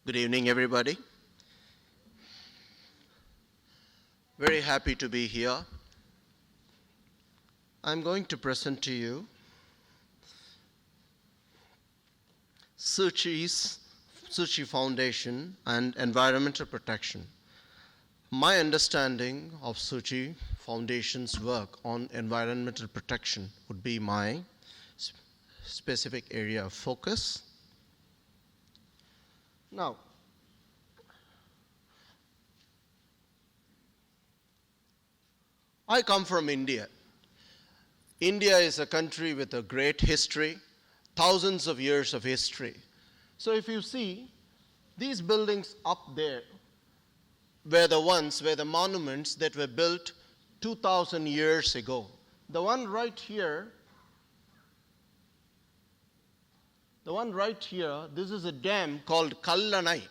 Good evening, everybody. Very happy to be here. I'm going to present to you Tzu Chi Foundation and Environmental Protection. My understanding of Tzu Chi Foundation's work on environmental protection would be my specific area of focus. Now, I come from India. India is a country with a great history, thousands of years of history. So if you see, these buildings up there were the monuments that were built 2,000 years ago. The one right here, this is a dam called Kallanai.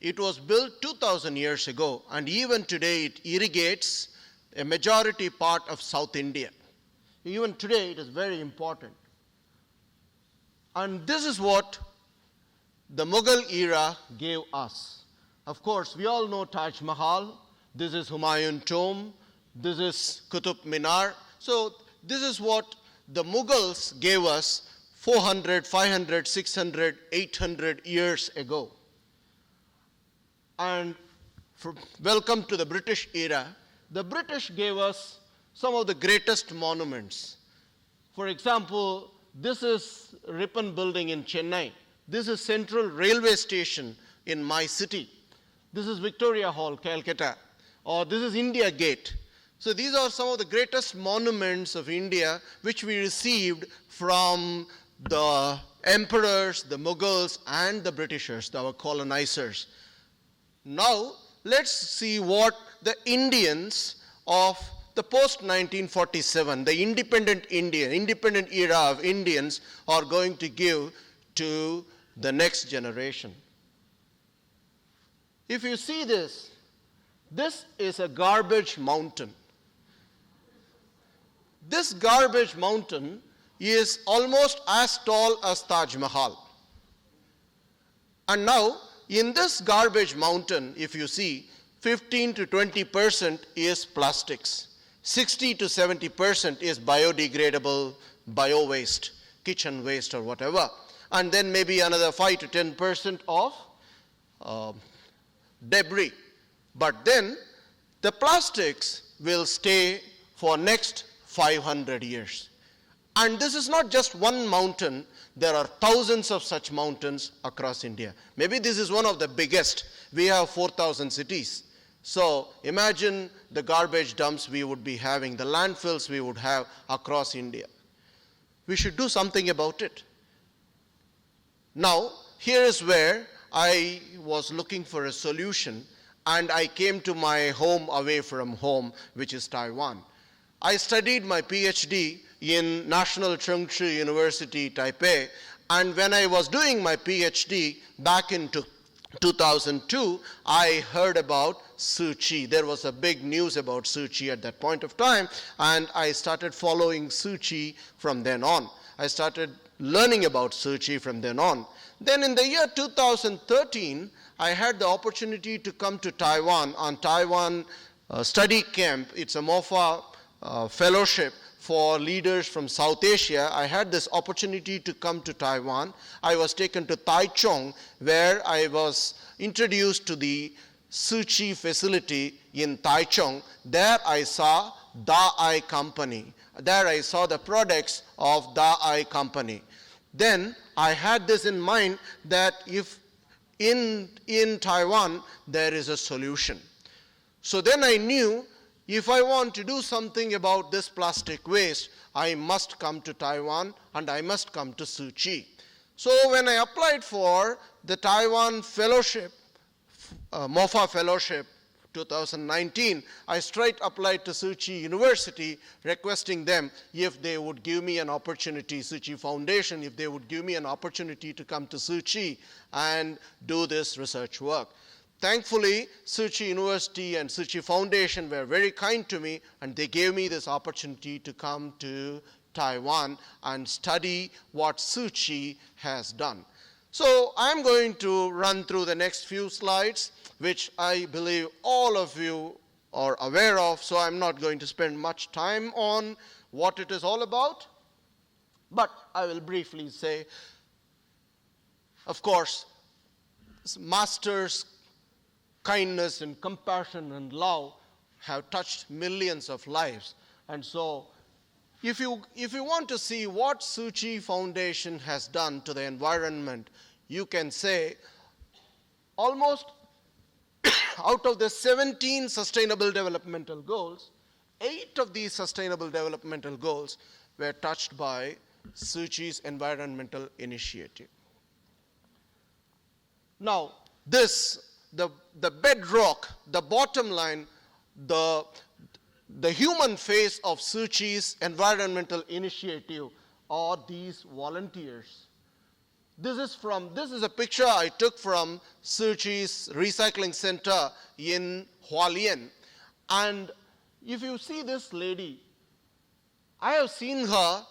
It was built 2,000 years ago, and even today it irrigates a majority part of South India. Even today it is very important. And this is what the Mughal era gave us. Of course, we all know Taj Mahal. This is Humayun Tomb. This is Qutub Minar. So this is what the Mughals gave us 400, 500, 600, 800 years ago. And welcome to the British era. The British gave us some of the greatest monuments. For example, this is Ripon Building in Chennai. This is Central Railway Station in my city. This is Victoria Hall, Calcutta. Or this is India Gate. So these are some of the greatest monuments of India which we received from the emperors, the Mughals, and the Britishers, our colonizers. Now, let's see what the Indians of the post-1947, the independent era of Indians are going to give to the next generation. If you see this is a garbage mountain. This garbage mountain is almost as tall as Taj Mahal. And now, in this garbage mountain, if you see, 15 to 20% is plastics. 60 to 70% is biodegradable bio-waste, kitchen waste or whatever. And then maybe another 5 to 10% of debris. But then the plastics will stay for next 500 years. And this is not just one mountain. There are thousands of such mountains across India. Maybe this is one of the biggest. We have 4,000 cities. So imagine the garbage dumps we would be having, the landfills we would have across India. We should do something about it. Now, here is where I was looking for a solution, and I came to my home away from home, which is Taiwan. I studied my PhD in National Chengchi University, Taipei, and when I was doing my PhD back in 2002, I heard about Tzu Chi. There was a big news about Tzu Chi at that point of time, and I started following Tzu Chi from then on. I started learning about Tzu Chi from then on. Then in the year 2013, I had the opportunity to come to Taiwan on Taiwan study camp. It's a MOFA fellowship for leaders from South Asia. I had this opportunity to come to Taiwan. I was taken to Taichung, where I was introduced to the Tzu Chi facility in Taichung. There I saw Da-I Company. There I saw the products of Da-I Company. Then I had this in mind that if in Taiwan there is a solution. So then I knew if I want to do something about this plastic waste, I must come to Taiwan and I must come to Tzu Chi. So when I applied for the Taiwan fellowship, MOFA fellowship 2019, I straight applied to Tzu Chi University requesting them if they would give me an opportunity, Tzu Chi Foundation, if they would give me an opportunity to come to Tzu Chi and do this research work. Thankfully, Tzu Chi University and Tzu Chi Foundation were very kind to me, and they gave me this opportunity to come to Taiwan and study what Tzu Chi has done. So I'm going to run through the next few slides, which I believe all of you are aware of, so I'm not going to spend much time on what it is all about. But I will briefly say, of course, Master's kindness and compassion and love have touched millions of lives. And so if you want to see what Tzu Chi Foundation has done to the environment, you can say almost out of the 17 sustainable developmental goals, 8 of these sustainable developmental goals were touched by Tzu Chi's environmental initiative. Now, the bedrock, the bottom line, the human face of Tzu Chi's environmental initiative are these volunteers. This is a picture I took from Tzu Chi's recycling center in Hualien. And if you see this lady, I have seen her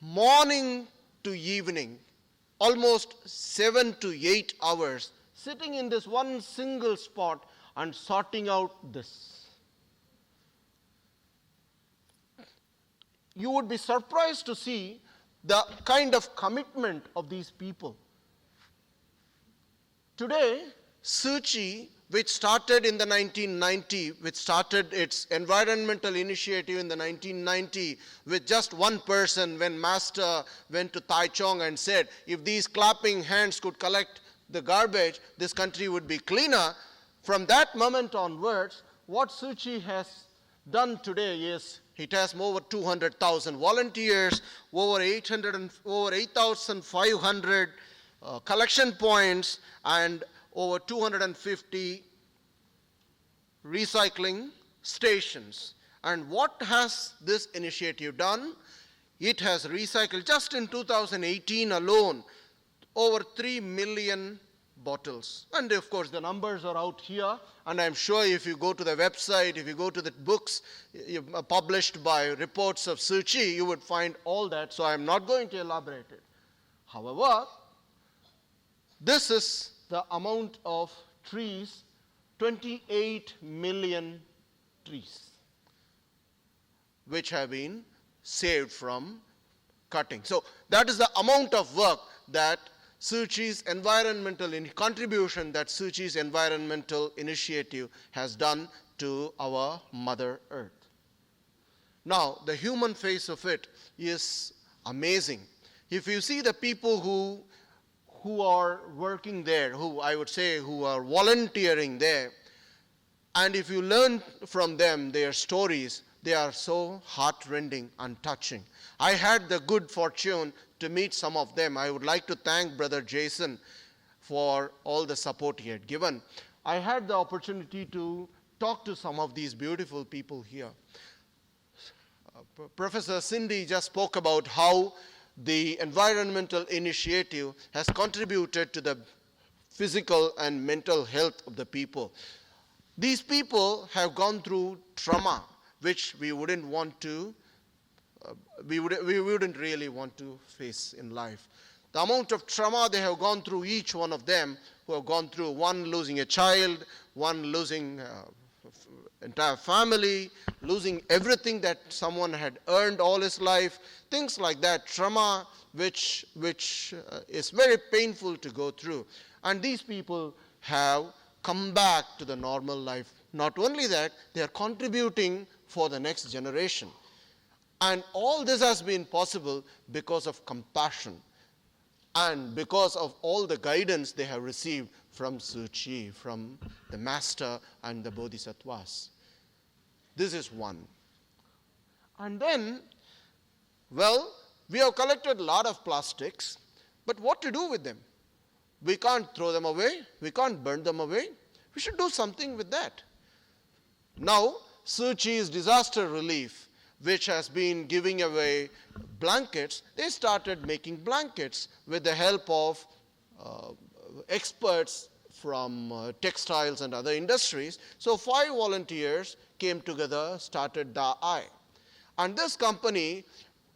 morning to evening, almost 7 to 8 hours, sitting in this one single spot and sorting out this. You would be surprised to see the kind of commitment of these people. Today, Tzu Chi, which started in the 1990, which started its environmental initiative in the 1990 with just one person when Master went to Taichung and said, if these clapping hands could collect the garbage, this country would be cleaner. From that moment onwards, what Tzu Chi has done today is it has over 200,000 volunteers, over 8,500 collection points, and over 250 recycling stations. And what has this initiative done? It has recycled, just in 2018 alone, over 3 million bottles. And of course, the numbers are out here. And I'm sure if you go to the website, if you go to the books published by reports of Tzu Chi, you would find all that. So I'm not going to elaborate it. However, this is the amount of trees, 28 million trees, which have been saved from cutting. So that is the amount of work that Tzu Chi's environmental contribution that Tzu Chi's environmental initiative has done to our Mother Earth. Now, the human face of it is amazing. If you see the people who are working there, who I would say who are volunteering there, and if you learn from them their stories, they are so heartrending and touching. I had the good fortune to meet some of them. I would like to thank Brother Jason for all the support he had given. I had the opportunity to talk to some of these beautiful people here. Professor Cindy just spoke about how the environmental initiative has contributed to the physical and mental health of the people. These people have gone through trauma, which we wouldn't really want to face in life. The amount of trauma they have gone through, each one of them who have gone through, one losing a child, one losing entire family, losing everything that someone had earned all his life, things like that, trauma which is very painful to go through. And these people have come back to the normal life. Not only that, they are contributing for the next generation. And all this has been possible because of compassion and because of all the guidance they have received from Tzu Chi, from the Master and the Bodhisattvas. This is one. And then, well, we have collected a lot of plastics, but what to do with them? We can't throw them away. We can't burn them away. We should do something with that. Now, Tzu Chi's disaster relief, which has been giving away blankets, they started making blankets with the help of experts from textiles and other industries. So 5 volunteers came together, started Da'ai. And this company,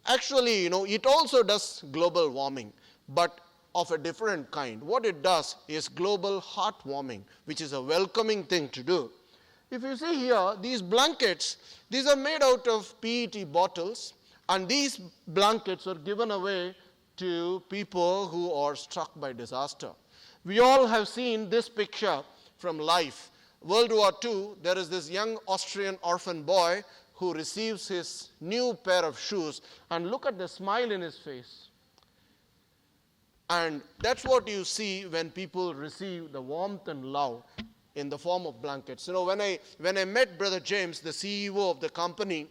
actually, it also does global warming. But of a different kind. What it does is global heartwarming, which is a welcoming thing to do. If you see here, these blankets, these are made out of PET bottles, and these blankets are given away to people who are struck by disaster. We all have seen this picture from life. World War II, there is this young Austrian orphan boy who receives his new pair of shoes, and look at the smile in his face. And that's what you see when people receive the warmth and love in the form of blankets. You know, when I met Brother James, the CEO of the company,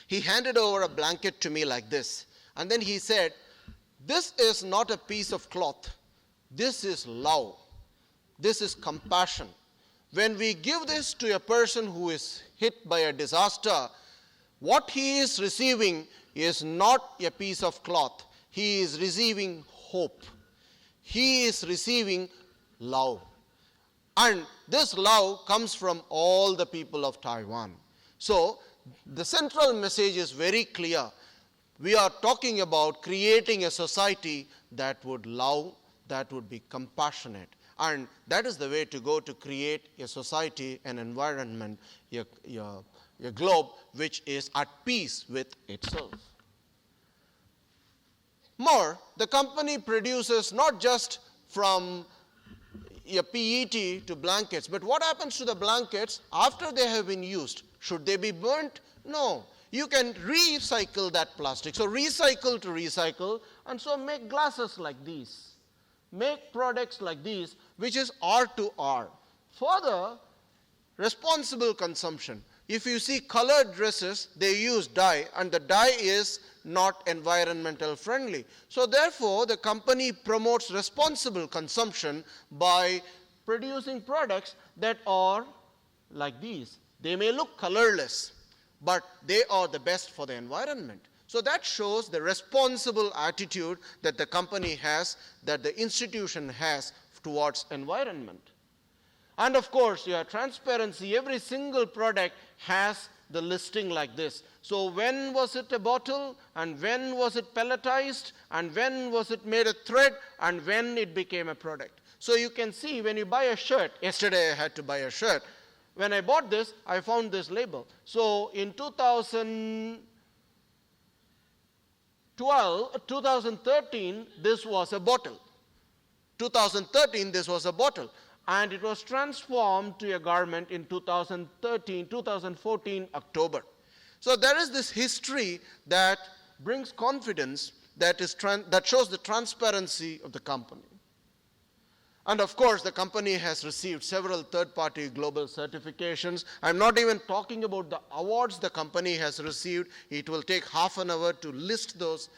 he handed over a blanket to me like this. And then he said, "This is not a piece of cloth. This is love. This is compassion. When we give this to a person who is hit by a disaster, what he is receiving is not a piece of cloth. He is receiving hope. He is receiving love. And this love comes from all the people of Taiwan." So the central message is very clear. We are talking about creating a society that would love, that would be compassionate. And that is the way to go to create a society, an environment, a globe which is at peace with itself. More, the company produces not just from a PET to blankets, but what happens to the blankets after they have been used? Should they be burnt? No. You can recycle that plastic. So recycle to recycle, and so make glasses like these. Make products like these, which is R to R. Further, responsible consumption. If you see colored dresses, they use dye, and the dye is not environmental friendly. So therefore, the company promotes responsible consumption by producing products that are like these. They may look colorless, but they are the best for the environment. So that shows the responsible attitude that the company has, that the institution has towards environment. And of course, you have transparency. Every single product has the listing like this. So when was it a bottle, and when was it pelletized, and when was it made a thread, and when it became a product. So you can see when you buy a shirt, yesterday I had to buy a shirt. When I bought this, I found this label. So in 2013, this was a bottle. 2013, this was a bottle. And it was transformed to a garment in 2014, October. So there is this history that brings confidence, that shows the transparency of the company. And of course, the company has received several third-party global certifications. I'm not even talking about the awards the company has received. It will take half an hour to list those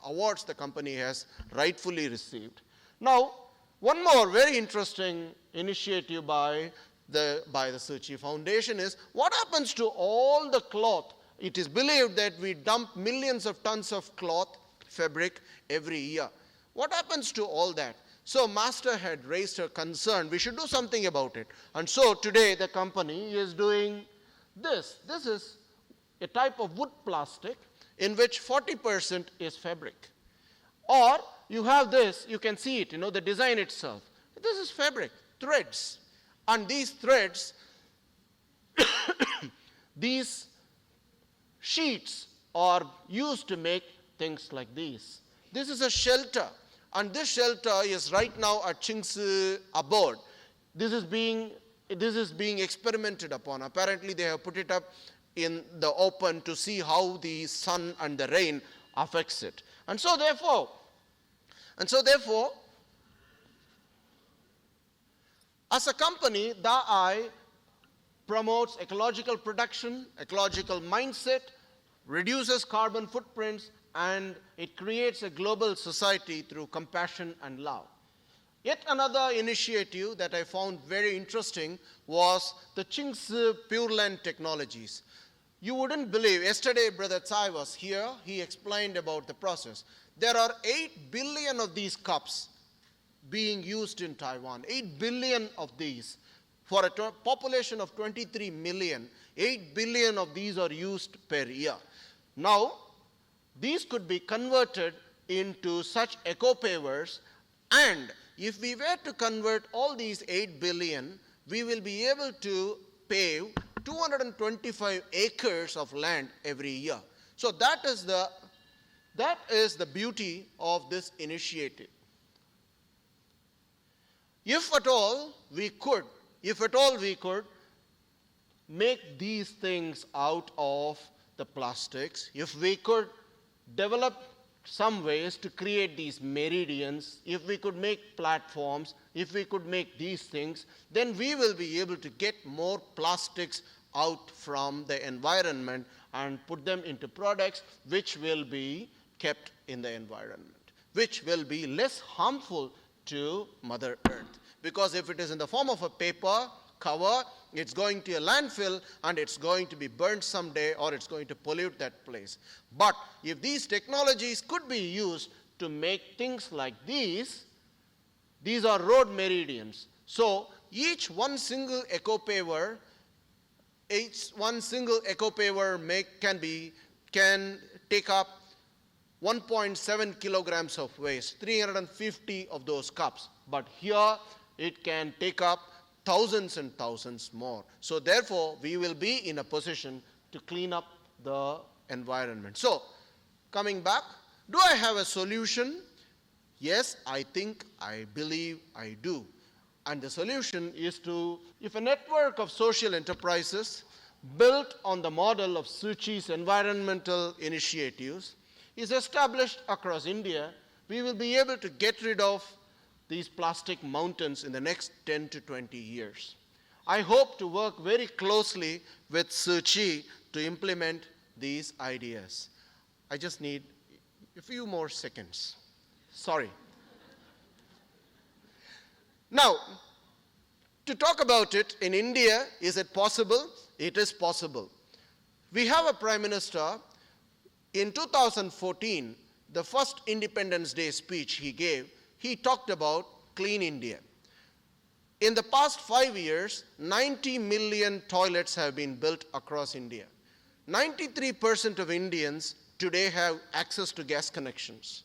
awards the company has rightfully received. Now, one more very interesting initiative by the Tzu Chi Foundation is, what happens to all the cloth? It is believed that we dump millions of tons of cloth, fabric, every year. What happens to all that? So Master had raised a concern. We should do something about it. And so today the company is doing this. This is a type of wood plastic in which 40% is fabric. Or you have this, you can see it, the design itself. This is fabric, threads. And these threads, these sheets are used to make things like these. This is a shelter. And this shelter is right now at Qingsi aboard. This is being experimented upon. Apparently they have put it up in the open to see how the sun and the rain affects it. And so therefore, as a company, DAI promotes ecological production, ecological mindset, reduces carbon footprints, and it creates a global society through compassion and love. Yet another initiative that I found very interesting was the Qingsi Pure Land Technologies. You wouldn't believe, yesterday Brother Tsai was here, he explained about the process. There are 8 billion of these cups being used in Taiwan, 8 billion of these. For a population of 23 million, 8 billion of these are used per year. Now, these could be converted into such eco-pavers, And if we were to convert all these 8 billion, we will be able to pave 225 acres of land every year. So that is the beauty of this initiative. If at all we could make these things out of the plastics, if we could develop some ways to create these meridians, if we could make platforms, if we could make these things, then we will be able to get more plastics out from the environment and put them into products which will be kept in the environment, which will be less harmful to Mother Earth. Because if it is in the form of a paper cover, it's going to a landfill and it's going to be burnt someday, or it's going to pollute that place. But if these technologies could be used to make things like these are road meridians. So each one single eco paver can take up 1.7 kilograms of waste, 350 of those cups. But here it can take up thousands and thousands more. So therefore, we will be in a position to clean up the environment. So, coming back, do I have a solution? Yes, I believe I do. And the solution is if a network of social enterprises built on the model of Tzu Chi's environmental initiatives is established across India, we will be able to get rid of these plastic mountains in the next 10 to 20 years. I hope to work very closely with Tzu Chi to implement these ideas. I just need a few more seconds. Sorry. Now, to talk about it, in India, is it possible? It is possible. We have a Prime Minister. In 2014, the first Independence Day speech he gave, he talked about Clean India. In the past 5 years, 90 million toilets have been built across India. 93% of Indians today have access to gas connections.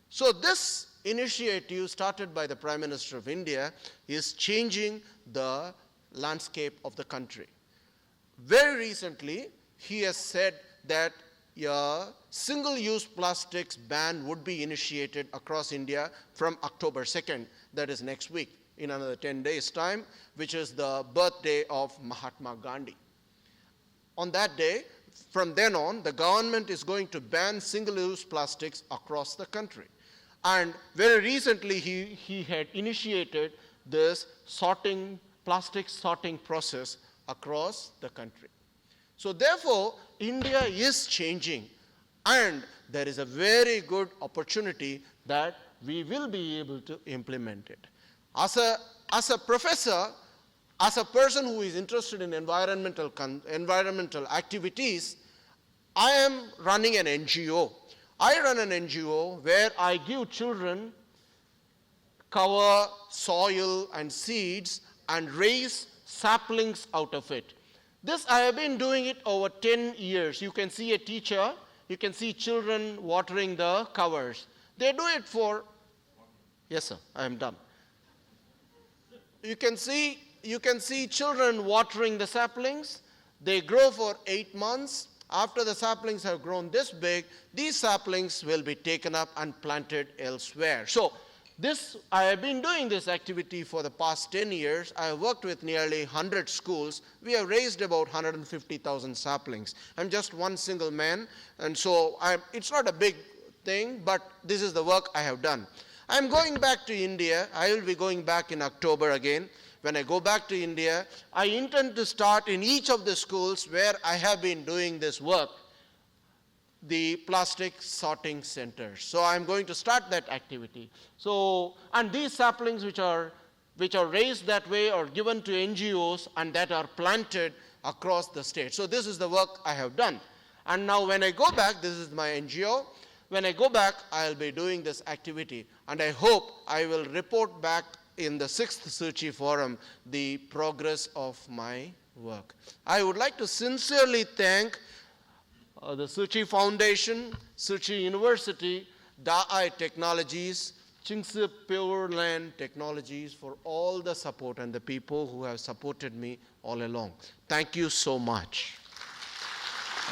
So this initiative started by the Prime Minister of India is changing the landscape of the country. Very recently, he has said that a single-use plastics ban would be initiated across India from October 2nd, that is next week, in another 10 days' time, which is the birthday of Mahatma Gandhi. On that day, from then on, the government is going to ban single-use plastics across the country. And very recently, he had initiated this plastic sorting process across the country. So therefore, India is changing, and there is a very good opportunity that we will be able to implement it. As a professor, as a person who is interested in environmental activities, I am running an NGO. I run an NGO where I give children cover, soil, and seeds and raise saplings out of it. This, I have been doing it over 10 years. You can see a teacher, you can see children watering the covers. They do it for, yes sir, I am done. You can see children watering the saplings. They grow for 8 months. After the saplings have grown this big, these saplings will be taken up and planted elsewhere. So I have been doing this activity for the past 10 years. I have worked with nearly 100 schools. We have raised about 150,000 saplings. I'm just one single man, and so it's not a big thing, but this is the work I have done. I'm going back to India. I will be going back in October again. When I go back to India, I intend to start in each of the schools where I have been doing this work, the plastic sorting centers. So I'm going to start that activity. So, and these saplings which are raised that way are given to NGOs and that are planted across the state. So this is the work I have done. And now when I go back, this is my NGO. When I go back, I'll be doing this activity. And I hope I will report back in the 6th Tzu Chi Forum the progress of my work. I would like to sincerely thank the Tzu Chi Foundation, Tzu Chi University, Da'ai Technologies, Chingsi Pure Land Technologies for all the support and the people who have supported me all along. Thank you so much.